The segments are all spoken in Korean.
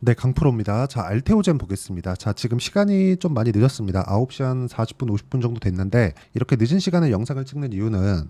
네, 강프로입니다. 자, 알테오젠 보겠습니다. 자, 지금 시간이 좀 많이 늦었습니다. 9시 한 40분, 50분 정도 됐는데 이렇게 늦은 시간에 영상을 찍는 이유는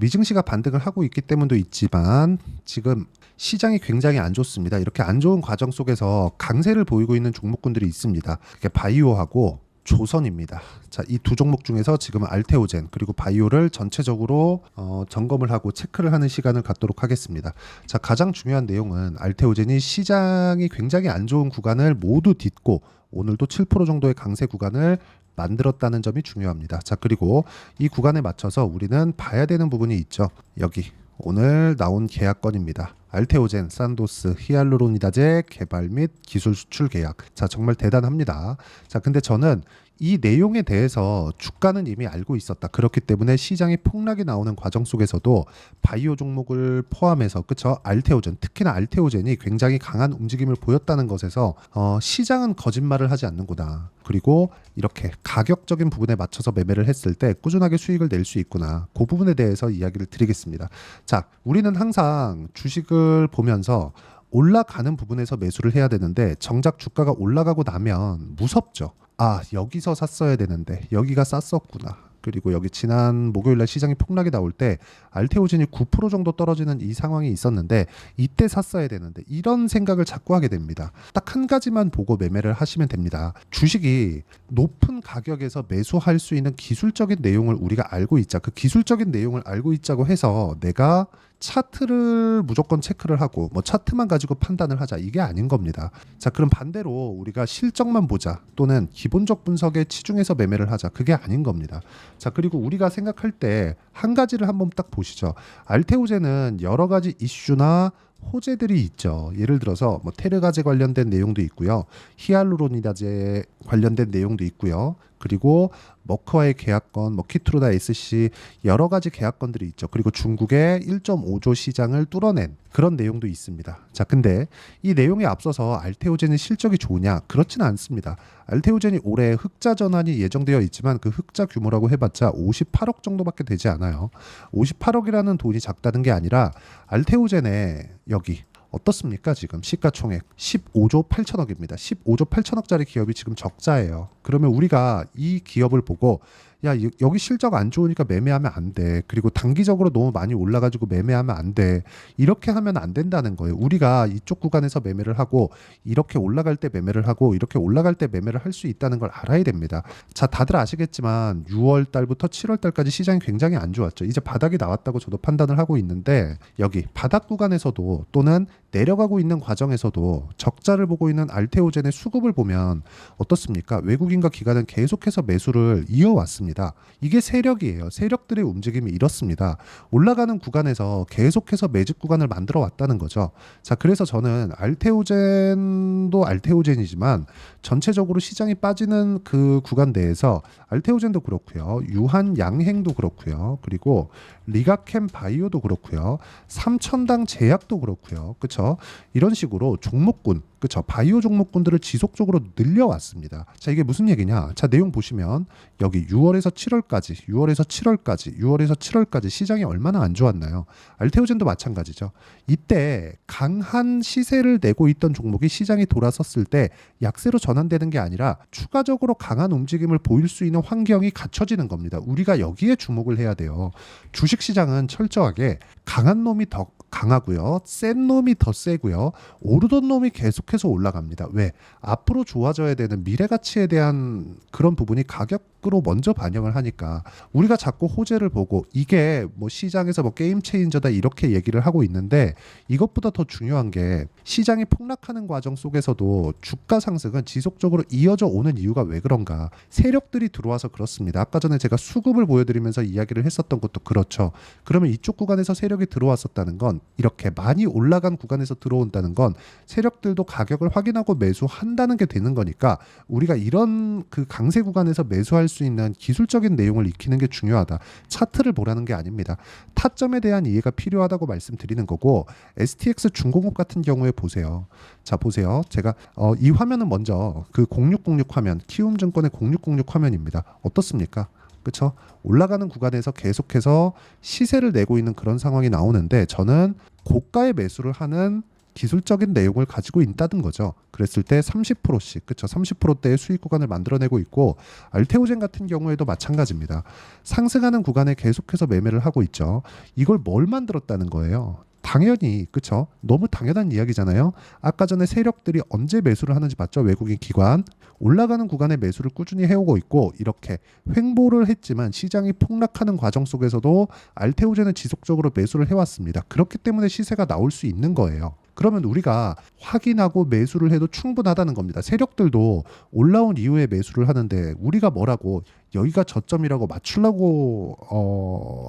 미증시가 반등을 하고 있기 때문도 있지만 지금 시장이 굉장히 안 좋습니다. 이렇게 안 좋은 과정 속에서 강세를 보이고 있는 종목군들이 있습니다. 그게 바이오하고 조선입니다. 자, 이 두 종목 중에서 지금은 알테오젠 그리고 바이오를 전체적으로 점검을 하고 체크를 하는 시간을 갖도록 하겠습니다. 자, 가장 중요한 내용은 알테오젠이 시장이 굉장히 안 좋은 구간을 모두 딛고 오늘도 7% 정도의 강세 구간을 만들었다는 점이 중요합니다. 자, 그리고 이 구간에 맞춰서 우리는 봐야 되는 부분이 있죠. 여기 오늘 나온 계약건입니다. 알테오젠, 산도스, 히알루로니다제 개발 및 기술 수출 계약. 자, 정말 대단합니다. 자, 근데 저는 이 내용에 대해서 주가는 이미 알고 있었다. 그렇기 때문에 시장이 폭락이 나오는 과정 속에서도 바이오 종목을 포함해서 그쵸? 알테오젠, 특히나 알테오젠이 굉장히 강한 움직임을 보였다는 것에서 시장은 거짓말을 하지 않는구나. 그리고 이렇게 가격적인 부분에 맞춰서 매매를 했을 때 꾸준하게 수익을 낼 수 있구나. 그 부분에 대해서 이야기를 드리겠습니다. 자, 우리는 항상 주식을 보면서 올라가는 부분에서 매수를 해야 되는데 정작 주가가 올라가고 나면 무섭죠. 아, 여기서 샀어야 되는데 여기가 쌌었구나. 그리고 여기 지난 목요일날 시장이 폭락이 나올 때 알테오젠이 9% 정도 떨어지는 이 상황이 있었는데 이때 샀어야 되는데 이런 생각을 자꾸 하게 됩니다. 딱 한 가지만 보고 매매를 하시면 됩니다. 주식이 높은 가격에서 매수할 수 있는 기술적인 내용을 우리가 알고 있자. 그 기술적인 내용을 알고 있자고 해서 내가 차트를 무조건 체크를 하고 뭐 차트만 가지고 판단을 하자 이게 아닌 겁니다. 자, 그럼 반대로 우리가 실적만 보자 또는 기본적 분석에 치중해서 매매를 하자 그게 아닌 겁니다. 자, 그리고 우리가 생각할 때 한 가지를 한번 딱 보시죠. 알테오젠은 여러 가지 이슈나 호재들이 있죠. 예를 들어서 뭐 테르가제 관련된 내용도 있고요. 히알루로니다제 관련된 내용도 있고요. 그리고 머크와의 계약건, 뭐 키트로다 SC 여러 가지 계약건들이 있죠. 그리고 중국의 1.5조 시장을 뚫어낸 그런 내용도 있습니다. 자, 근데 이 내용에 앞서서 알테오젠의 실적이 좋으냐? 그렇지는 않습니다. 알테오젠이 올해 흑자 전환이 예정되어 있지만 그 흑자 규모라고 해봤자 58억 정도밖에 되지 않아요. 58억이라는 돈이 작다는 게 아니라 알테오젠의 여기 어떻습니까? 지금 시가총액 15조 8천억입니다. 15조 8천억짜리 기업이 지금 적자예요. 그러면 우리가 이 기업을 보고 야, 여기 실적 안 좋으니까 매매하면 안 돼. 그리고 단기적으로 너무 많이 올라가지고 매매하면 안 돼. 이렇게 하면 안 된다는 거예요. 우리가 이쪽 구간에서 매매를 하고 이렇게 올라갈 때 매매를 하고 이렇게 올라갈 때 매매를 할 수 있다는 걸 알아야 됩니다. 자, 다들 아시겠지만 6월 달부터 7월 달까지 시장이 굉장히 안 좋았죠. 이제 바닥이 나왔다고 저도 판단을 하고 있는데 여기 바닥 구간에서도 또는 내려가고 있는 과정에서도 적자를 보고 있는 알테오젠의 수급을 보면 어떻습니까? 외국인과 기관은 계속해서 매수를 이어왔습니다. 이게 세력이에요. 세력들의 움직임이 이렇습니다. 올라가는 구간에서 계속해서 매집 구간을 만들어 왔다는 거죠. 자, 그래서 저는 알테오젠도 알테오젠이지만 전체적으로 시장이 빠지는 그 구간 내에서 알테오젠도 그렇고요. 유한 양행도 그렇고요. 그리고 리가캠 바이오도 그렇고요. 삼천당 제약도 그렇고요. 그렇죠? 이런 식으로 종목군, 그렇죠? 바이오 종목군들을 지속적으로 늘려왔습니다. 자, 이게 무슨 얘기냐? 자, 내용 보시면 여기 6월에서 7월까지, 6월에서 7월까지, 6월에서 7월까지 시장이 얼마나 안 좋았나요? 알테오젠도 마찬가지죠. 이때 강한 시세를 내고 있던 종목이 시장이 돌아섰을 때 약세로 전환되는 게 아니라 추가적으로 강한 움직임을 보일 수 있는 환경이 갖춰지는 겁니다. 우리가 여기에 주목을 해야 돼요. 주식시장은 철저하게 강한 놈이 더 강하고요. 센 놈이 더 세고요. 오르던 놈이 계속해서 올라갑니다. 왜? 앞으로 좋아져야 되는 미래 가치에 대한 그런 부분이 가격으로 먼저 반영을 하니까 우리가 자꾸 호재를 보고 이게 뭐 시장에서 뭐 게임 체인저다 이렇게 얘기를 하고 있는데 이것보다 더 중요한 게 시장이 폭락하는 과정 속에서도 주가 상승은 지속적으로 이어져 오는 이유가 왜 그런가? 세력들이 들어와서 그렇습니다. 아까 전에 제가 수급을 보여드리면서 이야기를 했었던 것도 그렇죠. 그러면 이쪽 구간에서 세력이 들어왔었다는 건 이렇게 많이 올라간 구간에서 들어온다는 건 세력들도 가격을 확인하고 매수한다는 게 되는 거니까 우리가 이런 그 강세 구간에서 매수할 수 있는 기술적인 내용을 익히는 게 중요하다. 차트를 보라는 게 아닙니다. 타점에 대한 이해가 필요하다고 말씀드리는 거고 STX 중공업 같은 경우에 보세요. 자, 보세요. 제가 이 화면은 먼저 그 0606 화면, 키움증권의 0606 화면입니다. 어떻습니까? 그렇죠? 올라가는 구간에서 계속해서 시세를 내고 있는 그런 상황이 나오는데 저는 고가의 매수를 하는 기술적인 내용을 가지고 있다는 거죠. 그랬을 때 30%씩, 그쵸? 30%대의 수익 구간을 만들어내고 있고, 알테오젠 같은 경우에도 마찬가지입니다. 상승하는 구간에 계속해서 매매를 하고 있죠. 이걸 뭘 만들었다는 거예요? 당연히, 그쵸? 너무 당연한 이야기잖아요. 아까 전에 세력들이 언제 매수를 하는지 봤죠? 외국인 기관. 올라가는 구간에 매수를 꾸준히 해오고 있고, 이렇게 횡보를 했지만 시장이 폭락하는 과정 속에서도 알테오젠은 지속적으로 매수를 해왔습니다. 그렇기 때문에 시세가 나올 수 있는 거예요. 그러면 우리가 확인하고 매수를 해도 충분하다는 겁니다. 세력들도 올라온 이후에 매수를 하는데 우리가 뭐라고 여기가 저점이라고 맞추려고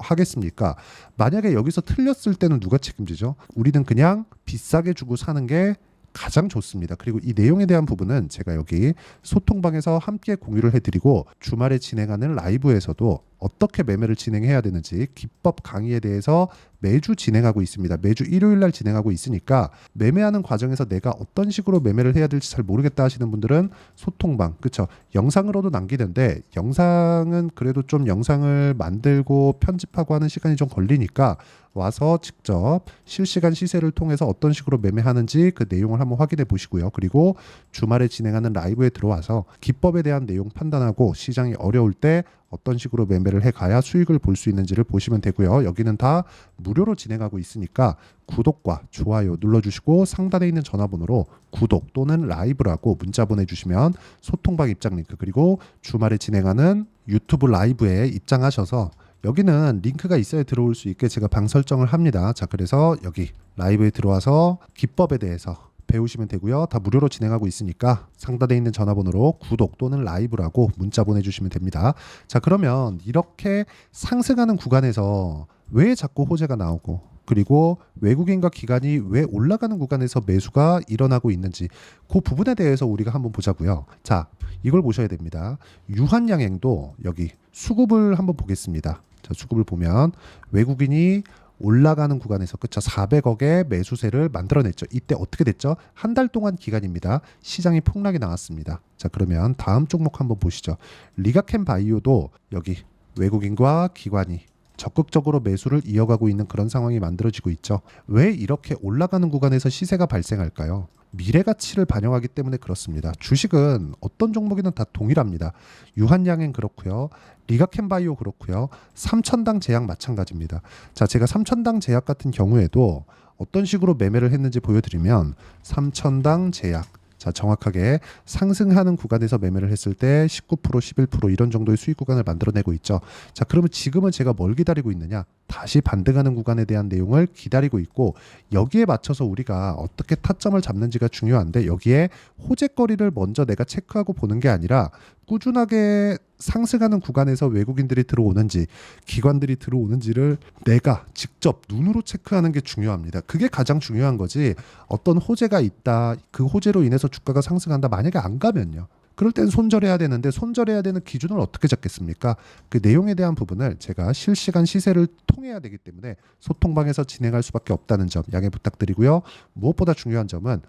하겠습니까? 만약에 여기서 틀렸을 때는 누가 책임지죠? 우리는 그냥 비싸게 주고 사는 게 가장 좋습니다. 그리고 이 내용에 대한 부분은 제가 여기 소통방에서 함께 공유를 해드리고, 주말에 진행하는 라이브에서도 어떻게 매매를 진행해야 되는지 기법 강의에 대해서 매주 진행하고 있습니다. 매주 일요일 날 진행하고 있으니까, 매매하는 과정에서 내가 어떤 식으로 매매를 해야 될지 잘 모르겠다 하시는 분들은 소통방, 그쵸? 영상으로도 남기는데 영상은 그래도 좀 영상을 만들고 편집하고 하는 시간이 좀 걸리니까 와서 직접 실시간 시세를 통해서 어떤 식으로 매매하는지 그 내용을 한번 확인해 보시고요. 그리고 주말에 진행하는 라이브에 들어와서 기법에 대한 내용 판단하고 시장이 어려울 때 어떤 식으로 매매를 해가야 수익을 볼 수 있는지를 보시면 되고요. 여기는 다 무료로 진행하고 있으니까 구독과 좋아요 눌러주시고, 상단에 있는 전화번호로 구독 또는 라이브라고 문자 보내주시면 소통방 입장 링크, 그리고 주말에 진행하는 유튜브 라이브에 입장하셔서 여기는 링크가 있어야 들어올 수 있게 제가 방 설정을 합니다. 자, 그래서 여기 라이브에 들어와서 기법에 대해서 배우시면 되고요. 다 무료로 진행하고 있으니까 상단에 있는 전화번호로 구독 또는 라이브라고 문자 보내주시면 됩니다. 자, 그러면 이렇게 상승하는 구간에서 왜 자꾸 호재가 나오고, 그리고 외국인과 기관이 왜 올라가는 구간에서 매수가 일어나고 있는지 그 부분에 대해서 우리가 한번 보자고요. 자, 이걸 보셔야 됩니다. 유한양행도 여기 수급을 한번 보겠습니다. 자, 수급을 보면 외국인이 올라가는 구간에서, 그쵸, 400억의 매수세를 만들어냈죠. 이때 어떻게 됐죠? 한 달 동안 기간입니다. 시장이 폭락이 나왔습니다. 자, 그러면 다음 종목 한번 보시죠. 리가켄 바이오도 여기 외국인과 기관이 적극적으로 매수를 이어가고 있는 그런 상황이 만들어지고 있죠. 왜 이렇게 올라가는 구간에서 시세가 발생할까요? 미래 가치를 반영하기 때문에 그렇습니다. 주식은 어떤 종목이든 다 동일합니다. 유한양행 그렇고요. 리가켄바이오 그렇고요. 삼천당 제약 마찬가지입니다. 자, 제가 삼천당 제약 같은 경우에도 어떤 식으로 매매를 했는지 보여드리면, 삼천당 제약, 자, 정확하게 상승하는 구간에서 매매를 했을 때 19%, 11% 이런 정도의 수익 구간을 만들어내고 있죠. 자, 그러면 지금은 제가 뭘 기다리고 있느냐? 다시 반등하는 구간에 대한 내용을 기다리고 있고, 여기에 맞춰서 우리가 어떻게 타점을 잡는지가 중요한데, 여기에 호재거리를 먼저 내가 체크하고 보는 게 아니라 꾸준하게 상승하는 구간에서 외국인들이 들어오는지 기관들이 들어오는지를 내가 직접 눈으로 체크하는 게 중요합니다. 그게 가장 중요한 거지, 어떤 호재가 있다, 그 호재로 인해서 주가가 상승한다, 만약에 안 가면요, 그럴 땐 손절해야 되는데 손절해야 되는 기준을 어떻게 잡겠습니까? 그 내용에 대한 부분을 제가 실시간 시세를 통해야 되기 때문에 소통방에서 진행할 수밖에 없다는 점 양해 부탁드리고요. 무엇보다 중요한 점은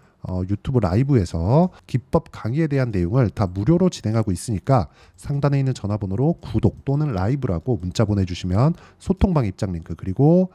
유튜브 라이브에서 기법 강의에 대한 내용을 다 무료로 진행하고 있으니까 상단에 있는 전화번호로 구독 또는 라이브라고 문자 보내주시면 소통방 입장 링크, 그리고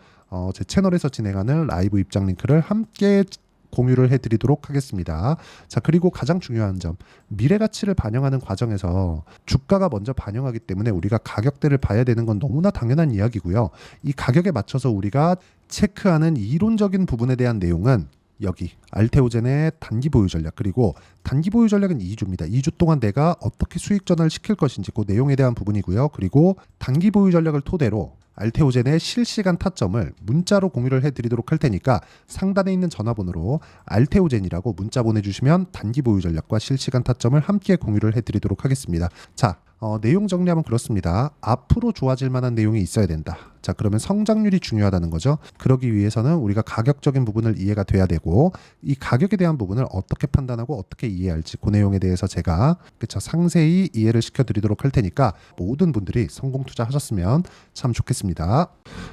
제 채널에서 진행하는 라이브 입장 링크를 함께 공유를 해드리도록 하겠습니다. 자, 그리고 가장 중요한 점, 미래 가치를 반영하는 과정에서 주가가 먼저 반영하기 때문에 우리가 가격대를 봐야 되는 건 너무나 당연한 이야기고요. 이 가격에 맞춰서 우리가 체크하는 이론적인 부분에 대한 내용은 여기 알테오젠의 단기 보유 전략, 그리고 단기 보유 전략은 2주입니다. 2주 동안 내가 어떻게 수익 전환을 시킬 것인지 그 내용에 대한 부분이고요. 그리고 단기 보유 전략을 토대로 알테오젠의 실시간 타점을 문자로 공유를 해드리도록 할 테니까 상단에 있는 전화번호로 알테오젠이라고 문자 보내주시면 단기 보유 전략과 실시간 타점을 함께 공유를 해드리도록 하겠습니다. 자, 내용 정리하면 그렇습니다. 앞으로 좋아질 만한 내용이 있어야 된다. 자, 그러면 성장률이 중요하다는 거죠. 그러기 위해서는 우리가 가격적인 부분을 이해가 돼야 되고, 이 가격에 대한 부분을 어떻게 판단하고 어떻게 이해할지 그 내용에 대해서 제가 상세히 이해를 시켜드리도록 할 테니까 모든 분들이 성공 투자하셨으면 참 좋겠습니다.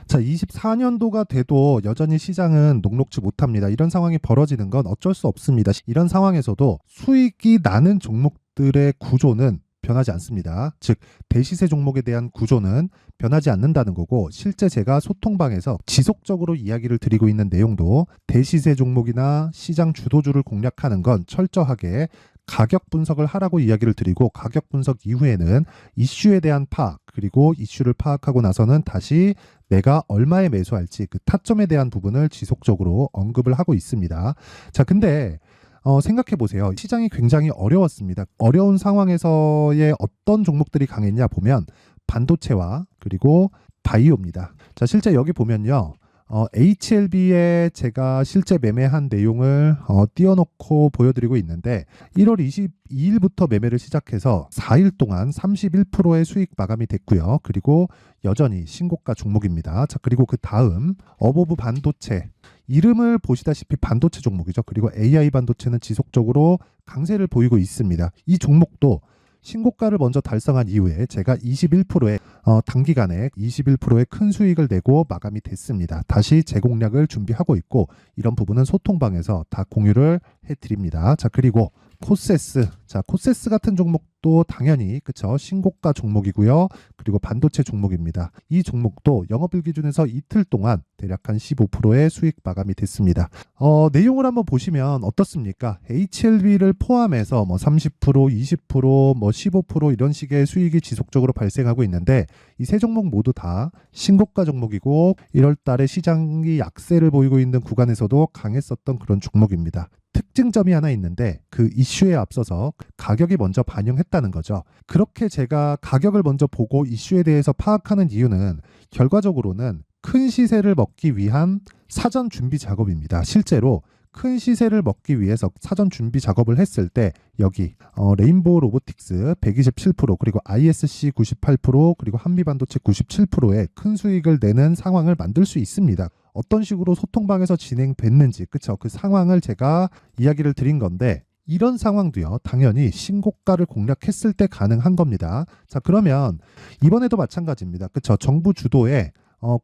자, 24년도가 돼도 여전히 시장은 녹록지 못합니다. 이런 상황이 벌어지는 건 어쩔 수 없습니다. 이런 상황에서도 수익이 나는 종목들의 구조는 변하지 않습니다. 즉 대시세 종목에 대한 구조는 변하지 않는다는 거고, 실제 제가 소통방에서 지속적으로 이야기를 드리고 있는 내용도 대시세 종목이나 시장 주도주를 공략하는 건 철저하게 가격 분석을 하라고 이야기를 드리고, 가격 분석 이후에는 이슈에 대한 파악, 그리고 이슈를 파악하고 나서는 다시 내가 얼마에 매수할지 그 타점에 대한 부분을 지속적으로 언급을 하고 있습니다. 자, 근데 생각해 보세요. 시장이 굉장히 어려웠습니다. 어려운 상황에서의 어떤 종목들이 강했냐 보면 반도체와 그리고 바이오입니다. 자, 실제 여기 보면요. HLB에 제가 실제 매매한 내용을 띄워놓고 보여드리고 있는데, 1월 22일부터 매매를 시작해서 4일 동안 31%의 수익 마감이 됐고요. 그리고 여전히 신고가 종목입니다. 자, 그리고 그 다음 어보브 반도체, 이름을 보시다시피 반도체 종목이죠. 그리고 AI 반도체는 지속적으로 강세를 보이고 있습니다. 이 종목도 신고가를 먼저 달성한 이후에 제가 21%의 단기간에 21%의 큰 수익을 내고 마감이 됐습니다. 다시 재공략을 준비하고 있고, 이런 부분은 소통방에서 다 공유를 해드립니다. 자, 그리고 코세스. 자, 코세스 같은 종목도 당연히 그쵸, 신고가 종목이고요. 그리고 반도체 종목입니다. 이 종목도 영업일 기준에서 이틀 동안 대략 한 15%의 수익 마감이 됐습니다. 내용을 한번 보시면 어떻습니까? HLB를 포함해서 뭐 30%, 20%, 뭐 15% 이런 식의 수익이 지속적으로 발생하고 있는데, 이 세 종목 모두 다 신고가 종목이고 1월 달에 시장이 약세를 보이고 있는 구간에서도 강했었던 그런 종목입니다. 특징점이 하나 있는데, 그 이슈에 앞서서 가격이 먼저 반영했다는 거죠. 그렇게 제가 가격을 먼저 보고 이슈에 대해서 파악하는 이유는 결과적으로는 큰 시세를 먹기 위한 사전 준비 작업입니다. 실제로 큰 시세를 먹기 위해서 사전 준비 작업을 했을 때 여기 레인보우 로보틱스 127%, 그리고 ISC 98%, 그리고 한미반도체 97%의 큰 수익을 내는 상황을 만들 수 있습니다. 어떤 식으로 소통방에서 진행됐는지, 그쵸? 그 상황을 제가 이야기를 드린 건데, 이런 상황도요, 당연히 신고가를 공략했을 때 가능한 겁니다. 자, 그러면 이번에도 마찬가지입니다. 그쵸? 정부 주도의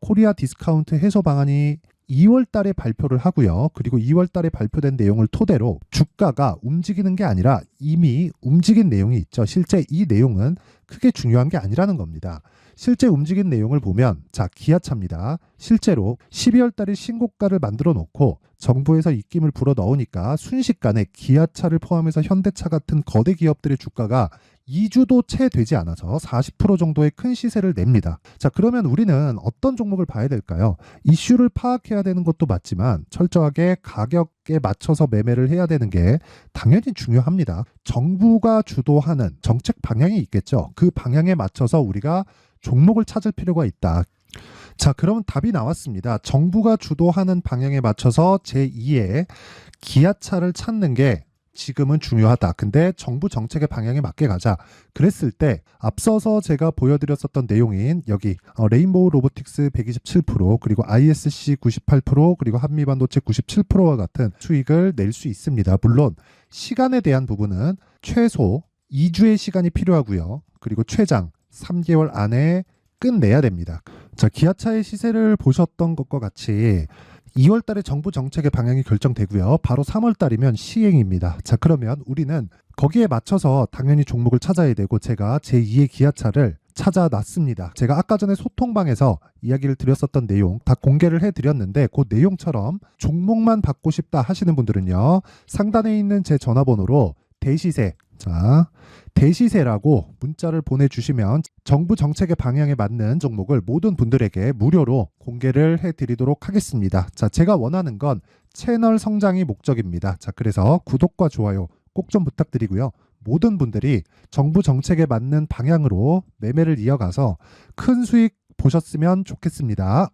코리아 디스카운트 해소 방안이 2월 달에 발표를 하고요. 그리고 2월 달에 발표된 내용을 토대로 주가가 움직이는 게 아니라 이미 움직인 내용이 있죠. 실제 이 내용은 크게 중요한 게 아니라는 겁니다. 실제 움직인 내용을 보면, 자, 기아차입니다. 실제로 12월 달에 신고가를 만들어 놓고 정부에서 입김을 불어 넣으니까 순식간에 기아차를 포함해서 현대차 같은 거대 기업들의 주가가 2주도 채 되지 않아서 40% 정도의 큰 시세를 냅니다. 자, 그러면 우리는 어떤 종목을 봐야 될까요? 이슈를 파악해야 되는 것도 맞지만 철저하게 가격에 맞춰서 매매를 해야 되는 게 당연히 중요합니다. 정부가 주도하는 정책 방향이 있겠죠. 그 방향에 맞춰서 우리가 종목을 찾을 필요가 있다. 자, 그러면 답이 나왔습니다. 정부가 주도하는 방향에 맞춰서 제2의 기아차를 찾는 게 지금은 중요하다. 근데 정부 정책의 방향에 맞게 가자. 그랬을 때 앞서서 제가 보여드렸었던 내용인 여기 레인보우 로보틱스 127%, 그리고 ISC 98%, 그리고 한미반도체 97%와 같은 수익을 낼 수 있습니다. 물론 시간에 대한 부분은 최소 2주의 시간이 필요하고요. 그리고 최장 3개월 안에 끝내야 됩니다. 자, 기아차의 시세를 보셨던 것과 같이 2월 달에 정부 정책의 방향이 결정되고요. 바로 3월 달이면 시행입니다. 자, 그러면 우리는 거기에 맞춰서 당연히 종목을 찾아야 되고, 제가 제2의 기아차를 찾아놨습니다. 제가 아까 전에 소통방에서 이야기를 드렸었던 내용 다 공개를 해드렸는데, 그 내용처럼 종목만 받고 싶다 하시는 분들은요, 상단에 있는 제 전화번호로 대시세, 자, 대시세라고 문자를 보내주시면 정부 정책의 방향에 맞는 종목을 모든 분들에게 무료로 공개를 해드리도록 하겠습니다. 자, 제가 원하는 건 채널 성장이 목적입니다. 자, 그래서 구독과 좋아요 꼭 좀 부탁드리고요. 모든 분들이 정부 정책에 맞는 방향으로 매매를 이어가서 큰 수익 보셨으면 좋겠습니다.